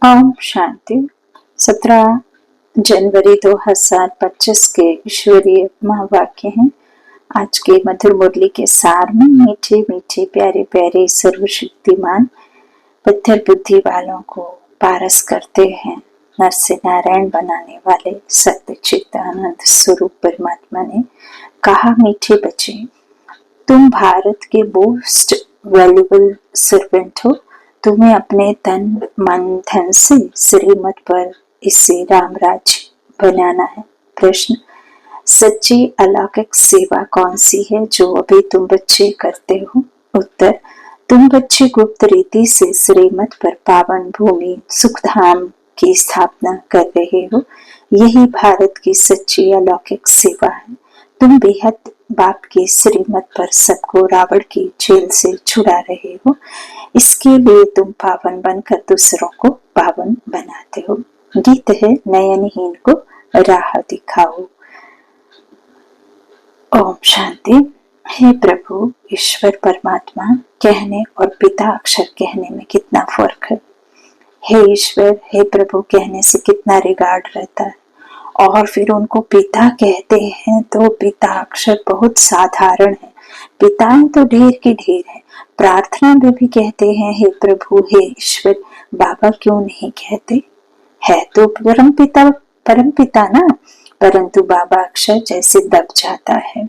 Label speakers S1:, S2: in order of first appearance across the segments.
S1: ओम शांति। 17 जनवरी 2025 के ईश्वरीय महावाक्य हैं। आज के मधुर मुरली के सार में मीठे मीठे प्यारे प्यारे सर्वशक्तिमान पत्थर बुद्धि वालों को पारस करते हैं नर से नारायण बनाने वाले सत्य चित्त आनंद स्वरूप परमात्मा ने कहा, मीठे बच्चे, तुम भारत के मोस्ट वैल्यूबल सर्वेंट हो। तुम्हें अपने तन मन धन से श्रीमत पर इसे रामराज्य बनाना है। प्रश्न, सच्ची अलौकिक सेवा कौन सी है जो अभी तुम बच्चे करते हो? उत्तर, तुम बच्चे गुप्त रीति से श्रीमत पर पावन भूमि सुखधाम की स्थापना कर रहे हो। यही भारत की सच्ची अलौकिक सेवा है। तुम बेहद बाप की श्रीमत पर सबको रावण की जेल से छुड़ा रहे हो। इसके लिए तुम पावन बनकर दूसरों को पावन बनाते हो। गीत है, नयनहीन को राह दिखाओ। ओम शांति। हे प्रभु ईश्वर परमात्मा कहने और पिता अक्षर कहने में कितना फर्क है। हे ईश्वर, हे प्रभु कहने से कितना रिगार्ड रहता है, और फिर उनको पिता कहते हैं तो पिता अक्षर बहुत साधारण है। पिताएं तो ढेर के ढेर है। प्रार्थना में भी कहते हैं हे प्रभु, हे ईश्वर। बाबा क्यों नहीं कहते? है तो परम पिता ना, परंतु बाबा अक्षर जैसे दब जाता है,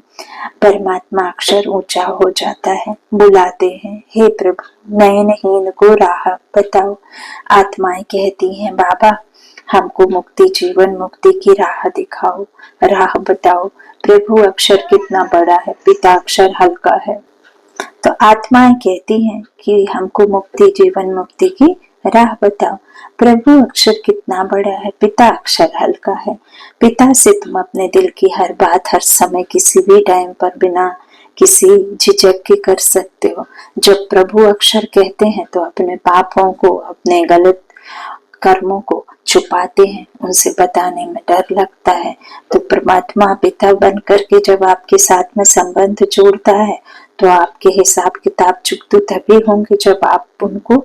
S1: परमात्मा अक्षर ऊंचा हो जाता है। बुलाते हैं, हे प्रभु नयनहीन को राह बताओ। आत्माएं कहती हैं, बाबा हमको मुक्ति जीवन मुक्ति की राह दिखाओ, राह बताओ। प्रभु अक्षर कितना बड़ा है, पिता अक्षर हल्का है। तो आत्माएं कहती हैं कि हमको मुक्ति जीवन मुक्ति की राह बताओ। प्रभु अक्षर कितना बड़ा है, पिता अक्षर हल्का है। पिता से तुम अपने दिल की हर बात हर समय किसी भी टाइम पर बिना किसी झिझक के कर सकते हो। जब प्रभु अक्षर कहते हैं तो अपने पापों को, अपने गलत कर्मों को छुपाते हैं, उनसे बताने में डर लगता है। तो परमात्मा पिता बन करके जब आपके साथ में संबंध जोड़ता है तो आपके हिसाब किताब चुकते तभी होंगे जब आप उनको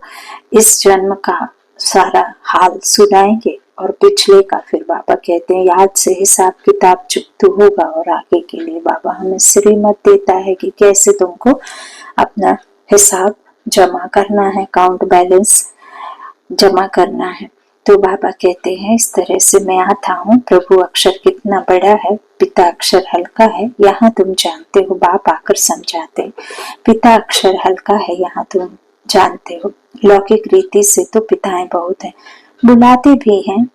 S1: इस जन्म का सारा हाल सुनाएंगे, और पिछले का फिर बाबा कहते हैं याद से हिसाब किताब चुकता होगा। और आगे के लिए बाबा हमें श्रीमत देता है कि कैसे तुमको अपना हिसाब जमा करना है, अकाउंट बैलेंस जमा करना है। तो बाबा कहते हैं इस तरह से मैं आता हूँ। प्रभु अक्षर कितना बड़ा है, पिता अक्षर हल्का है, यहाँ तुम जानते हो। बाप आकर समझाते, पिता अक्षर हल्का है, यहाँ तुम जानते हो। लौकिक रीति से तो पिताएं बहुत हैं, बुलाते भी हैं,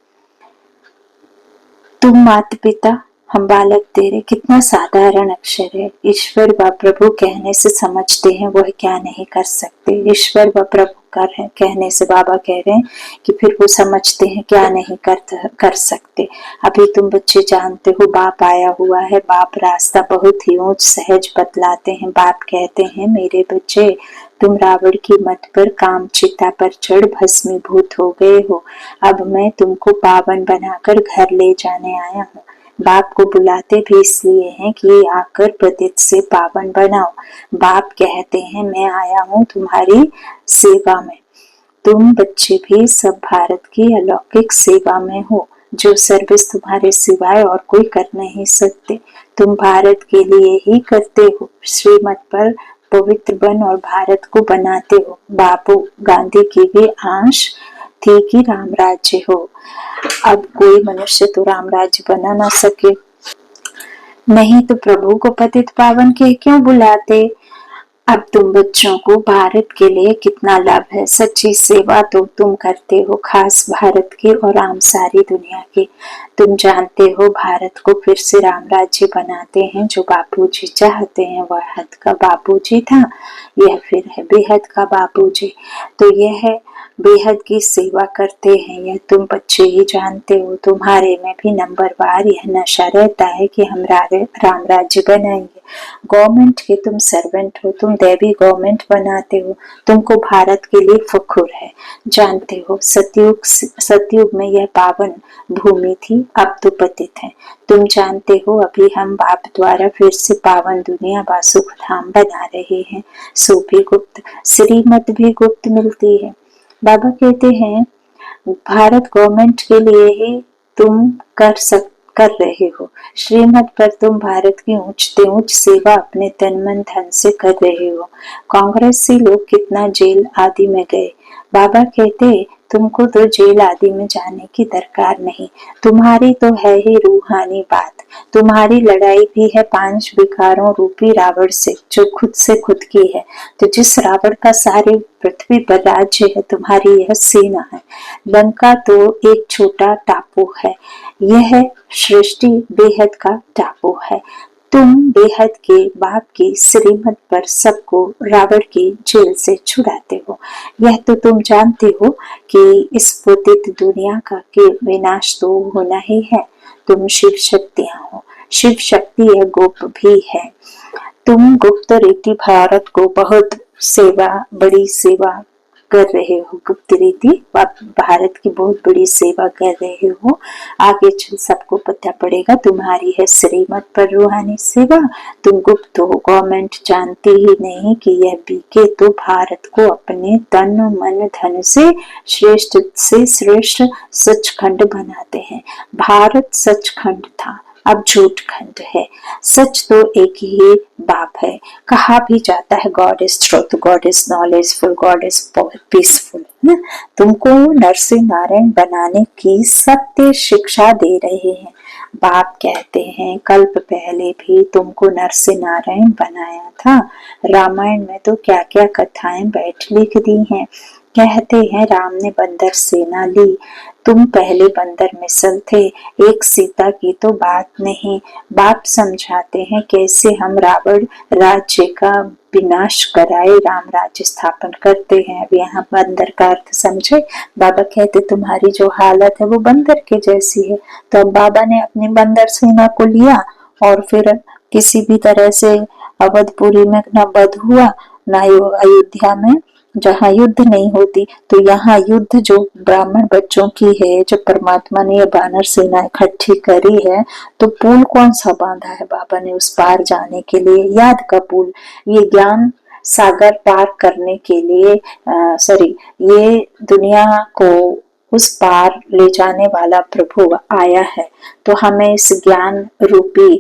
S1: तुम माता पिता हम बालक तेरे। कितना साधारण अक्षर है। ईश्वर व प्रभु कहने से समझते हैं वह क्या नहीं कर सकते। ईश्वर व प्रभु कहने से बाबा कह रहे हैं कि फिर वो समझते हैं क्या नहीं कर सकते। अभी तुम बच्चे जानते हो बाप आया हुआ है। बाप रास्ता बहुत ही ऊंच सहज बतलाते हैं। बाप कहते हैं मेरे बच्चे, तुम रावण की मत पर काम चिता पर चढ़ भस्मीभूत हो गए हो। अब मैं तुमको पावन बनाकर घर ले जाने आया हूँ। बाप को बुलाते भी इसलिए हैं कि आकर प्रतीत से पावन बनाओ। बाप कहते हैं मैं आया हूँ तुम्हारी सेवा में। तुम बच्चे भी सब भारत की अलौकिक सेवा में हो, जो सर्विस तुम्हारे सिवाय और कोई कर नहीं सकते। तुम भारत के लिए ही करते हो। श्रीमत पर पवित्र बन और भारत को बनाते हो। बापू गांधी की भी आंश थी कि राम राज्य हो। अब कोई मनुष्य तो राम राज्य बना ना सके, नहीं तो प्रभु को पतित पावन के क्यों बुलाते। अब तुम बच्चों को भारत के लिए कितना लाभ है। सच्ची सेवा तो तुम करते हो, खास भारत की और आम सारी दुनिया की। तुम जानते हो भारत को फिर से राम राज्य बनाते हैं। जो बापूजी चाहते हैं वह हद का बापूजी था, यह फिर है बेहद का बापूजी। तो यह है बेहद की सेवा करते हैं, यह तुम बच्चे ही जानते हो। तुम्हारे में भी नंबरवार यह नशा रहता है कि हम राम राज्य बनाएंगे। गवर्नमेंट के तुम सर्वेंट हो, तुम देवी गवर्नमेंट बनाते हो। तुमको भारत के लिए फखुर है। जानते हो सतयुग में यह पावन भूमि थी, अब तो पतित है। तुम जानते हो अभी हम बाप द्वारा फिर से पावन दुनिया व सुख धाम बना रहे हैं। सो भी गुप्त, श्रीमत भी गुप्त मिलती है। बाबा कहते हैं भारत गवर्नमेंट के लिए ही तुम कर रहे हो। श्रीमत पर तुम भारत की ऊंचते ऊंच सेवा अपने तन मन धन से कर रहे हो। कांग्रेसी लोग कितना जेल आदि में गए। बाबा कहते तुमको तो जेल आदि में जाने की दरकार नहीं, तुम्हारी तो है ही रूहानी बात। तुम्हारी लड़ाई भी है 5 विकारों रूपी रावण से, जो खुद से खुद की है। तो जिस रावण का सारे पृथ्वी पर राज्य है, तुम्हारी यह सेना है। लंका तो एक छोटा टापू है, यह सृष्टि बेहद का टापू है। तुम बेहद के बाप की श्रीमत पर सबको रावण की जेल से छुड़ाते हो। यह तो तुम जानते हो कि इस पतित दुनिया का के विनाश तो होना ही है। तुम शिव शक्तियां हो, शिव शक्ति यह गोप भी है। तुम गुप्त रीति भारत को बहुत बड़ी सेवा कर रहे हो। गुप्त रीति भारत की बहुत बड़ी सेवा कर रहे हो। आगे चल सबको पता पड़ेगा तुम्हारी है श्रीमत पर रूहानी सेवा। तुम गुप्त हो, गवर्नमेंट जानती ही नहीं कि यह बीके तो भारत को अपने तन मन धन से श्रेष्ठ सचखंड बनाते हैं। भारत सचखंड था, अब झूठ खंड है। सच तो एक ही बाप है। कहा भी जाता है God is truth, God is knowledgeful, God is peaceful. तुमको नरसिंह नारायण बनाने की सत्य शिक्षा दे रहे हैं। बाप कहते हैं कल्प पहले भी तुमको नरसिंह नारायण बनाया था। रामायण में तो क्या क्या कथाएं बैठ लिख दी हैं। कहते हैं राम ने बंदर सेना ली, तुम पहले बंदर मिसल थे। एक सीता की तो बात नहीं। बाप समझाते हैं कैसे हम रावण राज्य का विनाश कराए राम राज्य स्थापन करते हैं। अब यहाँ बंदर का अर्थ समझे। बाबा कहते तुम्हारी जो हालत है वो बंदर के जैसी है। तो अब बाबा ने अपनी बंदर सेना को लिया और फिर किसी भी तरह से अवधपुरी में न वध हुआ न अयोध्या में, जहाँ युद्ध नहीं होती। तो यहाँ युद्ध जो ब्राह्मण बच्चों की है, जो परमात्मा ने ये बानर सेना इकट्ठी करी है, तो पुल कौन सा बांधा है बाबा ने उस पार जाने के लिए? याद का पुल। ये ज्ञान सागर पार करने के लिए ये दुनिया को उस पार ले जाने वाला प्रभु आया है। तो हमें इस ज्ञान रूपी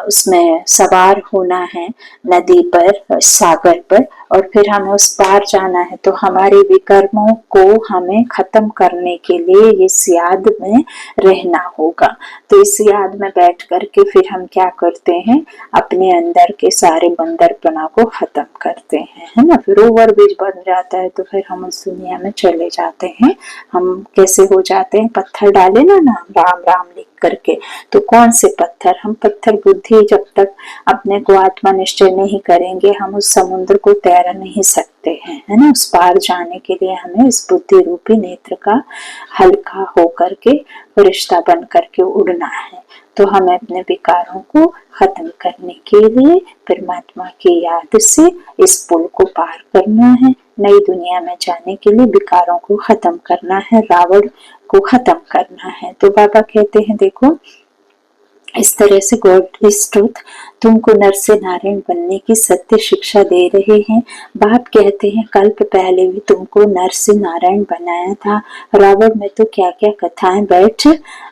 S1: उसमें सवार होना है, नदी पर, सागर पर, और फिर हमें उस पार जाना है। तो हमारे विकर्मों को हमें खत्म करने के लिए इस याद में रहना होगा। तो इस याद में बैठ करके फिर हम क्या करते हैं, अपने अंदर के सारे बंदरपना को खत्म करते हैं, है ना। फिर ओवर ब्रिज बन जाता है तो फिर हम उस दुनिया में चले जाते हैं। हम कैसे हो जाते हैं, पत्थर डाले ना नाम राम राम लिख करके, तो कौन से पत्थर? हम पत्थर बुद्धि जब तक अपने को आत्मा निश्चय नहीं करेंगे, हम उस समुद्र को तैर नहीं सकते हैं, है ना। उस पार जाने के लिए हमें इस बुद्धि रूपी नेत्र का हल्का हो करके, फरिश्ता बन करके उड़ना है। तो हमें अपने विकारों को खत्म करने के लिए परमात्मा की याद से इस पुल को पार करना है। नई दुनिया में जाने के लिए विकारों को खत्म करना है, रावण को खत्म करना है। तो बाबा कहते हैं देखो इस तरह से गॉड इज ट्रूथ तुमको नर से नारायण बनने की सत्य शिक्षा दे रहे हैं। बाप कहते हैं कल्प पहले भी तुमको नर से नारायण बनाया था। रावण में तो क्या क्या कथाएं बैठ,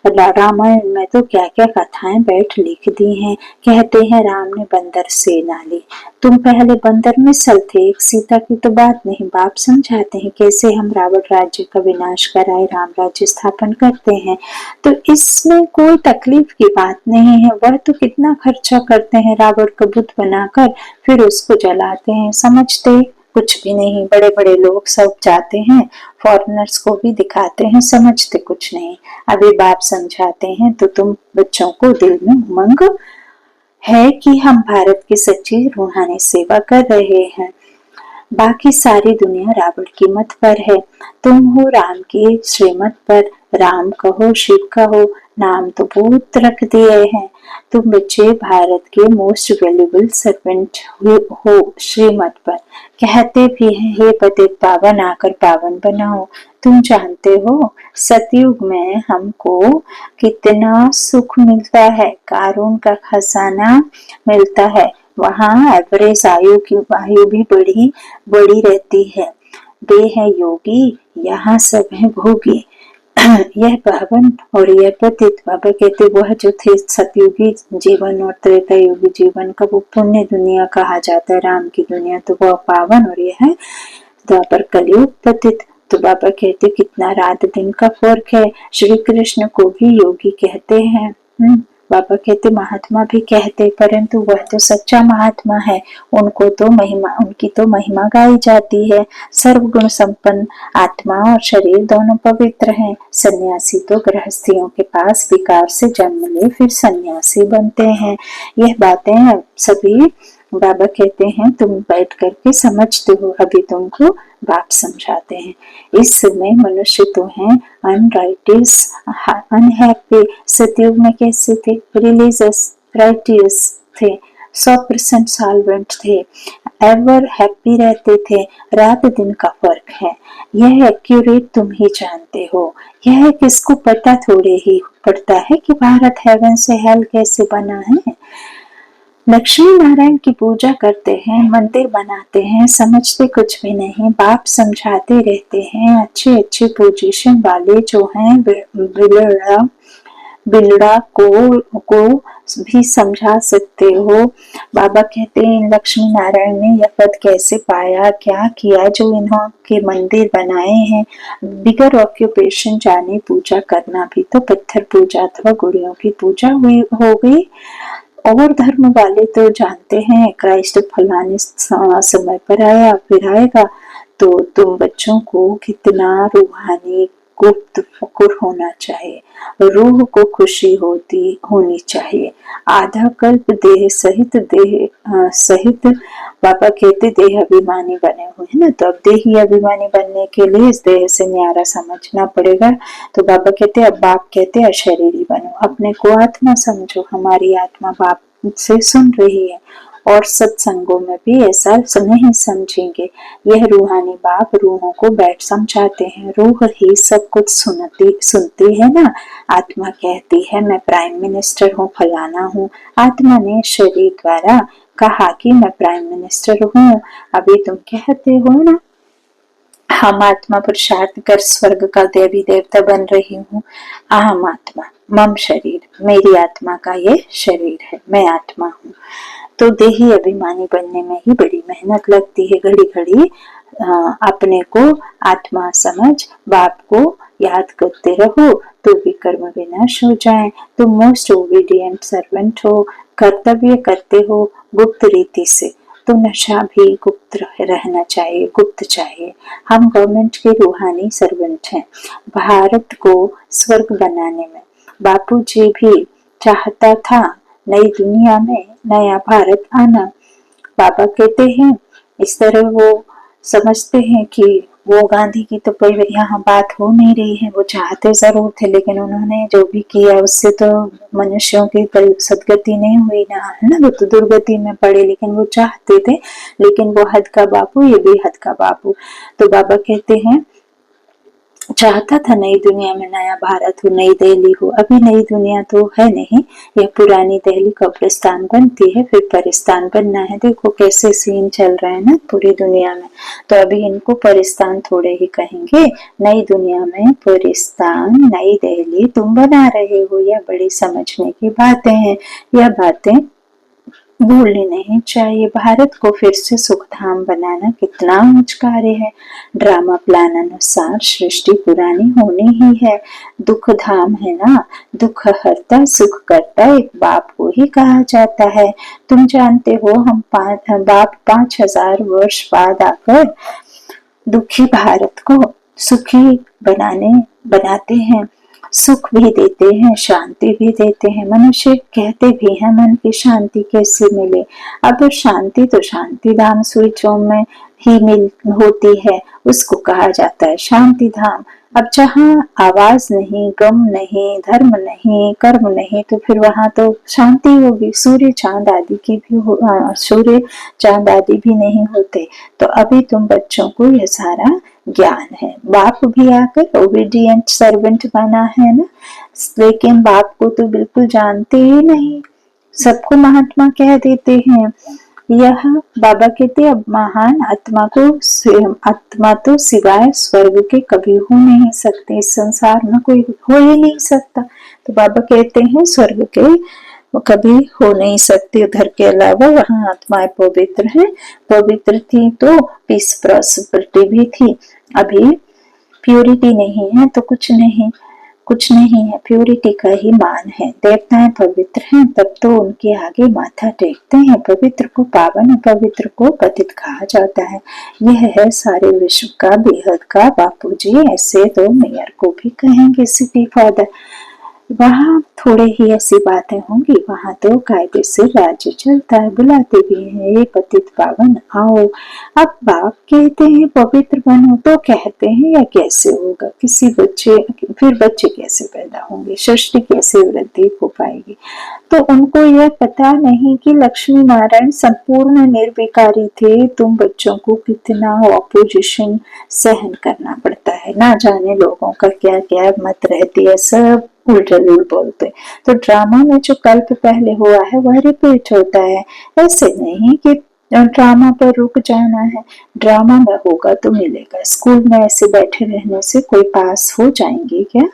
S1: रामायण में तो क्या क्या कथाएं बैठ लिख दी हैं। कहते हैं राम ने बंदर सेना ली, तुम पहले बंदर मिसल थे, एक सीता की तो बात नहीं। बाप समझाते हैं कैसे हम रावण राज्य का विनाश कराए राम राज्य स्थापन करते हैं। तो इसमें कोई तकलीफ की बात नहीं है। वह तो कितना खर्चा करते हैं रावण का बुत बनाकर, फिर उसको जलाते हैं, समझते कुछ भी नहीं। बड़े बड़े लोग सब जाते हैं, फॉरेनर्स को भी दिखाते हैं, समझते कुछ नहीं। अभी बाप समझाते हैं तो तुम बच्चों को दिल में उमंग है कि हम भारत की सच्ची रूहानी सेवा कर रहे हैं। बाकी सारी दुनिया रावण की मत पर है, तुम हो राम की श्रीमत पर। राम कहो शिव कहो, नाम तो बहुत रख दिए हैं। तुम बच्चे भारत के मोस्ट वैल्यूबल सर्वेंट हो श्रीमत पर। कहते भी हैं हे पतित पावन आकर पावन बनाओ। तुम जानते हो सतयुग में हमको कितना सुख मिलता है, कारून का खजाना मिलता है। वहाँ एवरेज आयु भी बड़ी रहती है। वे है योगी, यहाँ सब है भोगी। यह पावन और यह पतित, बाबा कहते वह जो थे सतयुगी जीवन और त्रेता युगी जीवन का वो पुण्य दुनिया कहा जाता है, राम की दुनिया, तो वह पावन, और यह है द्वापर कलयुग पतित। तो बाबा कहते कितना रात दिन का फर्क है। श्री कृष्ण को भी योगी कहते हैं। बाबा कहते महात्मा भी कहते, परंतु वह तो सच्चा महात्मा है, उनको तो महिमा, उनकी तो महिमा गाई जाती है। सर्वगुण संपन्न आत्मा और शरीर दोनों पवित्र हैं। सन्यासी तो गृहस्थियों के पास विकार से जन्म ले फिर सन्यासी बनते हैं। यह बातें सभी बाबा कहते हैं तुम बैठ करके समझते हो, अभी तुमको बाप समझाते हैं। इस समय मनुष्य तो हैं अनराइटियस, अनहैप्पी। सतयुग में कैसे थे? रिलीजियस, राइटियस थे, 100% सॉल्वेंट थे, एवर हैप्पी रहते थे। रात दिन का फर्क है। यह एक्यूरेट तुम ही जानते हो। यह किसको पता थोड़े ही पड़ता है कि भारत हेवन से हेल कैसे बना है। लक्ष्मी नारायण की पूजा करते हैं, मंदिर बनाते हैं, समझते कुछ भी नहीं, बाप समझाते रहते हैं। अच्छे अच्छे पोजीशन वाले जो हैं बिलड़ा को भी समझा सकते हो। बाबा कहते हैं लक्ष्मी नारायण ने यह पद कैसे पाया, क्या किया जो इन्हों के मंदिर बनाए हैं। बिगर ऑक्यूपेशन जाने पूजा करना भी तो पत्थर पूजा अथवा गुड़ियों की पूजा हुई हो गई। और धर्म वाले तो जानते हैं क्राइस्ट फलाने समय पर आया फिर आएगा। तो तुम बच्चों को कितना रूहानी गुप्त फकुर होना चाहिए, रूह को खुशी होनी चाहिए। आधा कल्प देह सहित बाबा कहते देह अभिमानी बने हुए हैं ना, तो अब देही अभिमानी बनने के लिए इस देह से न्यारा समझना पड़ेगा। तो बाबा कहते अब बाप कहते अशरीरी बनो, अपने को आत्मा समझो। हमारी आत्मा बाप से सुन रही है और सत्संगों में भी ऐसा नहीं समझेंगे। यह रूहानी बाप रूहों को बैठ समझाते हैं। रूह ही सब कुछ सुनती है ना। आत्मा कहती है मैं प्राइम मिनिस्टर हूँ, फलाना हूँ। आत्मा ने शरीर द्वारा कहा कि मैं प्राइम मिनिस्टर हूँ। अभी तुम कहते हो ना हम आत्मा पुरुषार्थ कर स्वर्ग का देवी देवता बन रही हूँ। अहम आत्मा, मम शरीर, मेरी आत्मा का ये शरीर है, मैं आत्मा हूँ। तो देही अभिमानी बनने में ही बड़ी मेहनत लगती है। घड़ी घड़ी अपने को आत्मा समझ बाप को याद करते रहो तो भी कर्म विनाश हो जाए। तुम मोस्ट ओबीडियंट सर्वेंट हो, कर्तव्य करते हो गुप्त रीति से, तो नशा भी गुप्त रहना चाहिए, गुप्त चाहिए। हम गवर्नमेंट के रूहानी सर्वेंट हैं। भारत को स्वर्ग बनाने में बापूजी भी चाहता था नई दुनिया में नया भारत आना। बाबा कहते हैं इस तरह वो समझते हैं कि वो गांधी की तो कोई यहाँ बात हो नहीं रही है। वो चाहते जरूर थे लेकिन उन्होंने जो भी किया उससे तो मनुष्यों की सदगति नहीं हुई ना, है ना। वो तो दुर्गति में पड़े, लेकिन वो चाहते थे। लेकिन वो हद का बापू, ये भी हद का बापू। तो बाबा कहते हैं चाहता था नई दुनिया में नया भारत हो, नई दिल्ली हो। अभी नई दुनिया तो है नहीं, यह पुरानी दिल्ली कब्रिस्तान बनती है, फिर परिस्तान बनना है। देखो कैसे सीन चल रहे हैं ना पूरी दुनिया में। तो अभी इनको परिस्तान थोड़े ही कहेंगे, नई दुनिया में परिस्तान, नई दिल्ली तुम बना रहे हो। यह बड़ी समझने की बातें हैं, यह बातें भूलनी नहीं चाहिए। भारत को फिर से सुखधाम बनाना कितना उच्च कार्य है। ड्रामा प्लान अनुसार सृष्टि पुरानी होनी ही है। दुख धाम है ना, दुख हरता सुख करता एक बाप को ही कहा जाता है। तुम जानते हो हम बाप 5000 वर्ष बाद आकर दुखी भारत को सुखी बनाते हैं, सुख भी देते हैं, शांति भी देते हैं। मनुष्य कहते भी हैं मन की शांति कैसे मिले। अब शांति तो शांति धाम स्विचों में ही होती है, उसको कहा जाता है शांति धाम। अब जहाँ आवाज नहीं, गम नहीं, धर्म नहीं, कर्म नहीं, तो फिर वहां तो शांति होगी। सूर्य चांद आदि की भी सूर्य चांद आदि भी नहीं होते। तो अभी तुम बच्चों को यह सारा ज्ञान है। बाप भी आकर ओबीडियंट सर्वेंट बना है ना, लेकिन बाप को तो बिल्कुल जानते ही नहीं, सबको महात्मा कह देते हैं। यह बाबा कहते अब महान आत्मा तो सिवाय स्वर्ग के कभी हो नहीं सकते, इस संसार में कोई हो ही नहीं सकता। तो बाबा कहते हैं स्वर्ग के वो कभी हो नहीं सकती उधर के अलावा, वहां आत्माएं पवित्र हैं। पवित्र थी तो पीस प्रॉस्पेरिटी भी थी। अभी प्योरिटी नहीं है तो कुछ नहीं है, प्योरिटी का ही मान है। देवताएं पवित्र हैं तब तो उनके आगे माथा टेकते हैं। पवित्र को पावन, पवित्र को पतित कहा जाता है। यह है सारे विश्व का बेहद का बापूजी, ऐसे तो मेयर को भी कहेंगे सिटी फादर। वहाँ थोड़े ही ऐसी बातें होंगी, वहाँ तो कायदे से राज्य चलता है। बुलाते भी हैं, ये पतित पावन आओ। अब बाप कहते हैं पवित्र बनो तो कहते हैं या कैसे होगा, किसी बच्चे फिर बच्चे कैसे पैदा होंगे, सृष्टि कैसे वृद्धि हो पाएगी। तो उनको यह पता नहीं कि लक्ष्मी नारायण संपूर्ण निर्विकारी थे। तुम बच्चों को कितना ऑपोजिशन सहन करना पड़ता है, ना जाने लोगों का क्या क्या मत रहती है, सब उल्टे बोलते। तो ड्रामा में जो कल्प पहले हुआ है वह रिपीट होता है। ऐसे नहीं कि ड्रामा पर रुक जाना है, ड्रामा में होगा तो मिलेगा। स्कूल में ऐसे बैठे रहने से कोई पास हो जाएंगे क्या?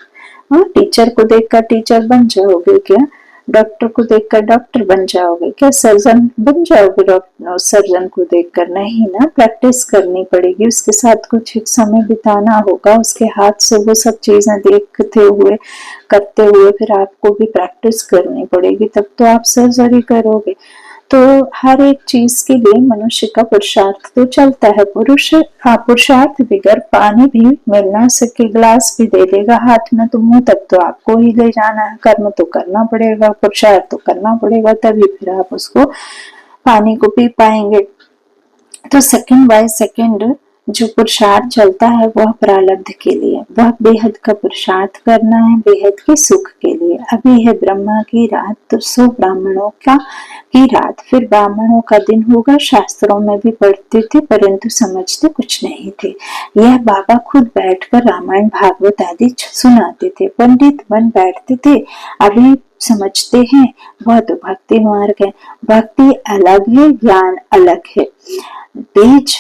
S1: हाँ, टीचर को देखकर टीचर बन जाओगे क्या? डॉक्टर को देखकर डॉक्टर बन जाओगे क्या? सर्जन बन जाओगे डॉक्टर सर्जन को देखकर? नहीं ना, प्रैक्टिस करनी पड़ेगी, उसके साथ कुछ एक समय बिताना होगा, उसके हाथ से वो सब चीजें देखते हुए करते हुए फिर आपको भी प्रैक्टिस करनी पड़ेगी, तब तो आप सर्जरी करोगे। तो हर एक चीज के लिए मनुष्य का पुरुषार्थ तो चलता है। पुरुषार्थ बगैर पानी भी मिल ना सके, गिलास भी दे देगा हाथ में तो मुंह तक तो आपको ही ले जाना है। कर्म तो करना पड़ेगा, पुरुषार्थ तो करना पड़ेगा, तभी फिर आप उसको पानी को पी पाएंगे। तो सेकंड बाय सेकंड जो पुरुषार्थ चलता है वह प्रारब्ध के लिए, वह बेहद का पुरुषार्थ करना है, बेहद के सुख के लिए। अभी है ब्रह्मा की रात तो 100 ब्राह्मणों की रात, फिर ब्राह्मणों का दिन होगा। शास्त्रों में भी पढ़ते थे परंतु समझते कुछ नहीं थे। यह बाबा खुद बैठकर रामायण भागवत आदि सुनाते थे, पंडित बन बैठते थे। अभी समझते हैं वह तो भक्ति मार्ग है। भक्ति अलग है, ज्ञान अलग है, बीज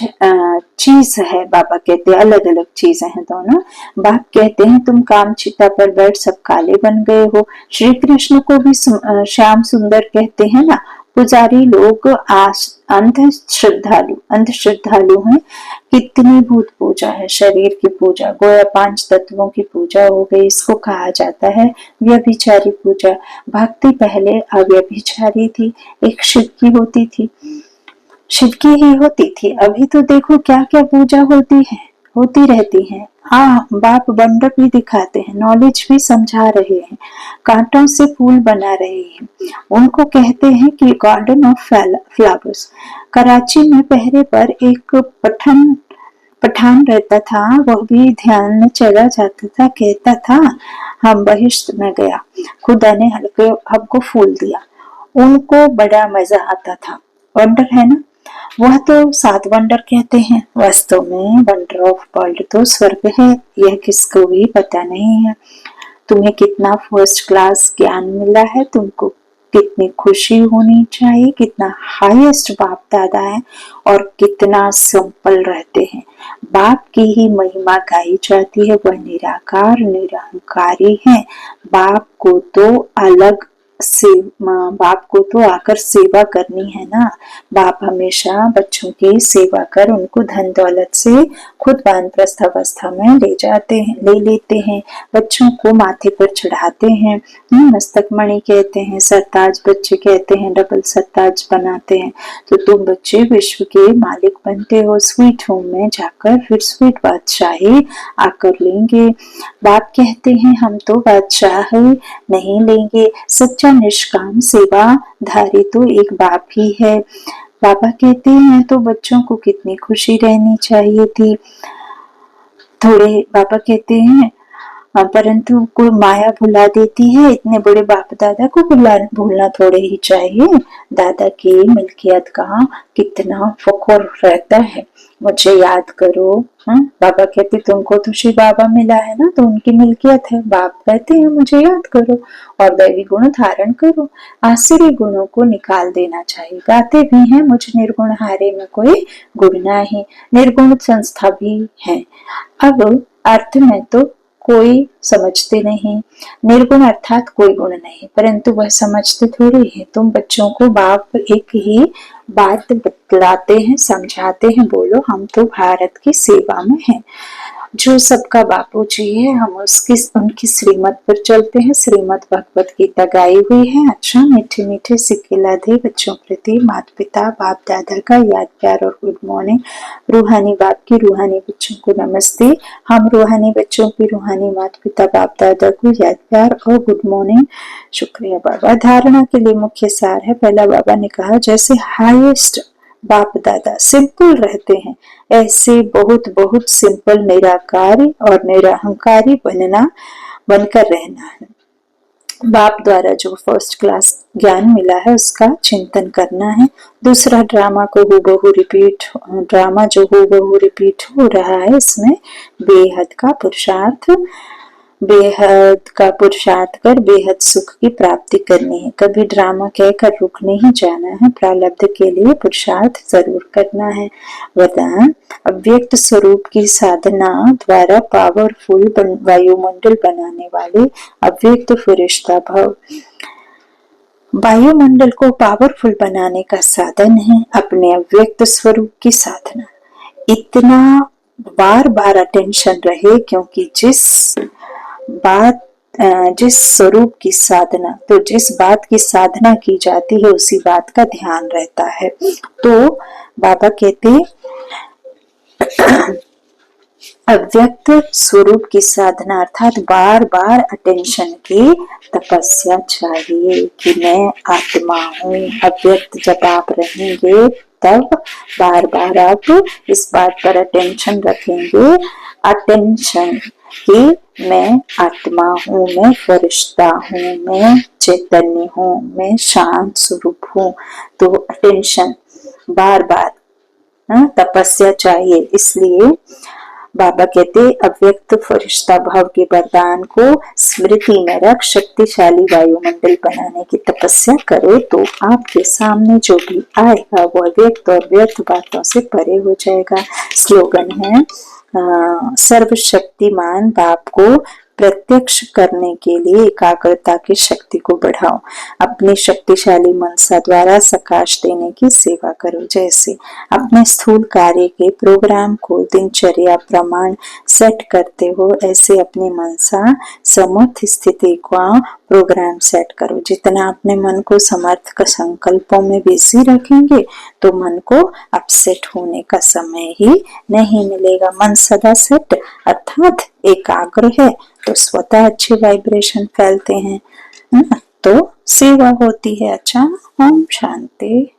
S1: चीज है। बाबा कहते हैं अलग अलग चीजें हैं दोनों। बाप कहते हैं तुम काम चिता पर बैठ सब काले बन गए हो। श्री कृष्ण को भी श्याम सुंदर कहते हैं ना। पुजारी लोग अंध श्रद्धालु हैं। कितनी भूत पूजा है, शरीर की पूजा, गोया 5 तत्वों की पूजा हो गई, इसको कहा जाता है व्यभिचारी पूजा। भक्ति पहले अव्यभिचारी थी, एक शिव की होती थी, शिव की ही होती थी। अभी तो देखो क्या क्या पूजा होती रहती है। हाँ, बाप बंडर भी दिखाते हैं, नॉलेज भी समझा रहे हैं, कांटों से फूल बना रहे हैं। उनको कहते हैं कि गार्डन ऑफ फ्लावर्स। कराची में पहरे पर एक पठान रहता था, वह भी ध्यान में चला जाता था। कहता था हम बहिश्त में गया, खुदा ने हमको फूल दिया। उनको बड़ा मजा आता था। वंडर है ना, वह तो 7 वंडर कहते हैं। वास्तव में वंडर ऑफ वर्ल्ड तो स्वर्ग है, यह किसको भी पता नहीं है। तुम्हें कितना फर्स्ट क्लास ज्ञान मिला है, तुमको कितनी खुशी होनी चाहिए, कितना हाईएस्ट बाप दादा है और कितना सिंपल रहते हैं। बाप की ही महिमा गाई जाती है, वह निराकार निरंकारी है। बाप को तो आकर सेवा करनी है ना। बाप हमेशा बच्चों की सेवा कर उनको धन दौलत से खुद वानप्रस्थ अवस्था में ले लेते हैं, बच्चों को माथे पर चढ़ाते हैं। मस्तक मणि कहते हैं, सरताज बच्चे कहते हैं, डबल सरताज बनाते हैं। तो तुम बच्चे विश्व के मालिक बनते हो। स्वीट होम में जाकर फिर स्वीट बादशाही आकर लेंगे। बाप कहते हैं हम तो बादशाह नहीं लेंगे, सच्चा निष्काम सेवा धारी तो एक बाप ही है। बाबा कहते हैं तो बच्चों को कितनी खुशी रहनी चाहिए थी। थोड़े बाबा कहते हैं परंतु कोई माया भुला देती है। इतने बड़े बाप दादा को भूलना थोड़े ही चाहिए। दादा की मिल्कियत का कितना फख्र रहता है। मुझे याद करो। बाबा कहते तुमको तो श्री बाबा मिला है ना, तो उनकी मिल्कियत है। बाप कहते हैं मुझे याद करो और दैवी गुण धारण करो। आसुरी गुणों को निकाल देना चाहिए। गाते भी हैं मुझ निर्गुण हारे में कोई गुण नहीं, निर्गुण संस्था भी है। अब अर्थ में तो कोई समझते नहीं। निर्गुण अर्थात कोई गुण नहीं, परंतु वह समझते थोड़ी है। तुम बच्चों को बाप एक ही बात बतलाते हैं, समझाते हैं, बोलो हम तो भारत की सेवा में हैं। जो सबका बापू जी है, हम उनकी श्रीमत पर चलते हैं। श्रीमत भगवत गीता गाई हुई है। अच्छा, मीठे मीठे सिक्के लादे बच्चों प्रति माता पिता बाप दादा का याद प्यार और गुड मॉर्निंग। रूहानी बाप की रूहानी बच्चों को नमस्ते। हम रूहानी बच्चों की रूहानी माता पिता बाप दादा को याद प्यार और गुड मॉर्निंग। शुक्रिया बाबा। धारणा के लिए मुख्य सार है। पहला बाबा ने कहा जैसे हाईएस्ट बाप दादा सिंपल रहते हैं, ऐसे बहुत बहुत सिंपल निराकारी और निरहंकारी बनकर रहना है। बाप द्वारा जो फर्स्ट क्लास ज्ञान मिला है उसका चिंतन करना है। दूसरा, ड्रामा जो हूबहू रिपीट हो रहा है, इसमें बेहद का पुरुषार्थ कर बेहद सुख की प्राप्ति करनी है। कभी ड्रामा कहकर रुक नहीं जाना है। प्रारब्ध के लिए पुरुषार्थ जरूर करना है। वरदान, अव्यक्त स्वरूप की साधना द्वारा पावरफुल वायुमंडल बनाने वाले अव्यक्त फरिश्ता भव। वायुमंडल को पावरफुल बनाने का साधन है अपने अव्यक्त स्वरूप की साधना। इतना बार बार अटेंशन रहे, क्योंकि जिस स्वरूप की साधना, तो जिस बात की साधना की जाती है उसी बात का ध्यान रहता है। तो बाबा कहते अव्यक्त स्वरूप की साधना अर्थात बार बार अटेंशन की तपस्या चाहिए कि मैं आत्मा हूँ। अव्यक्त जब आप रहेंगे तब बार बार आप इस बात पर अटेंशन रखेंगे, अटेंशन कि मैं आत्मा हूँ, मैं फरिश्ता हूँ, मैं चैतन्य हूँ, मैं शांत स्वरूप हूँ। तो अटेंशन बार बार तपस्या चाहिए। इसलिए बाबा कहते अव्यक्त फरिश्ता भाव के वरदान को स्मृति में रख शक्तिशाली वायुमंडल बनाने की तपस्या करो, तो आपके सामने जो भी आएगा वो अव्यक्त और व्यर्थ बातों से परे हो जाएगा। स्लोगन है सर्वशक्तिमान बाप को प्रत्यक्ष करने के लिए एकाग्रता की शक्ति को बढ़ाओ। अपनी शक्तिशाली मनसा द्वारा सकाश देने की सेवा करो। जैसे अपने स्थूल कार्य के प्रोग्राम को दिनचर्या प्रमाण सेट करते हो, ऐसे अपनी मनसा समर्थ स्थिति का प्रोग्राम सेट करो। जितना अपने मन को समर्थ का संकल्पों में बिजी रखेंगे तो मन को अपसेट होने का समय ही नहीं मिलेगा। मन सदा सेट अर्थात एकाग्र है तो स्वतः अच्छे वाइब्रेशन फैलते हैं, तो सेवा होती है। अच्छा, ओम शांति।